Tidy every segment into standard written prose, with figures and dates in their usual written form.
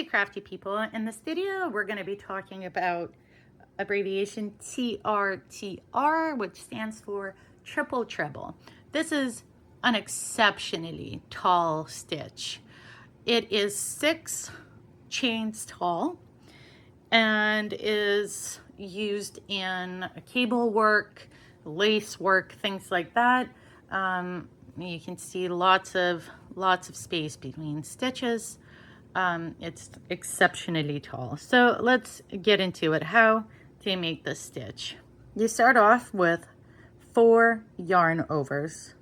Hey crafty people, in this video we're going to be talking about abbreviation TRTR, which stands for triple treble. This is an exceptionally tall stitch. It is 6 chains tall and is used in cable work, lace work, things like that. You can see lots of space between stitches. It's exceptionally tall. So let's get into it. How do you make this stitch? You start off with 4 yarn overs.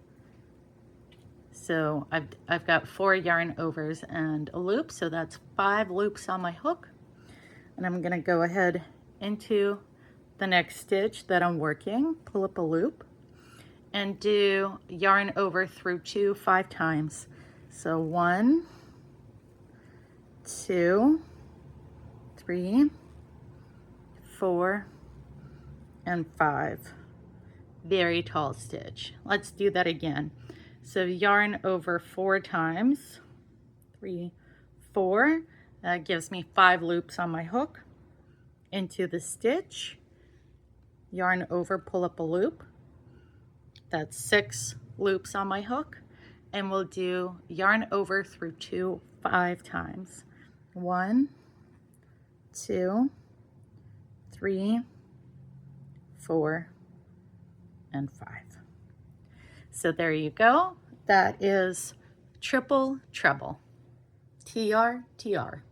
So I've got 4 yarn overs and a loop, so that's 5 loops on my hook. And I'm gonna go ahead into the next stitch that I'm working, pull up a loop, and do yarn over through 2 5 times. So 1, 2, 3, 4, and 5. Very tall stitch. Let's do that again. So yarn over 4 times, 3, 4. That gives me 5 loops on my hook. Into the stitch, yarn over, pull up a loop. That's 6 loops on my hook. And we'll do yarn over through 2 5 times. 1, 2, 3, 4, and 5. So there you go. That is triple treble. TR, TR.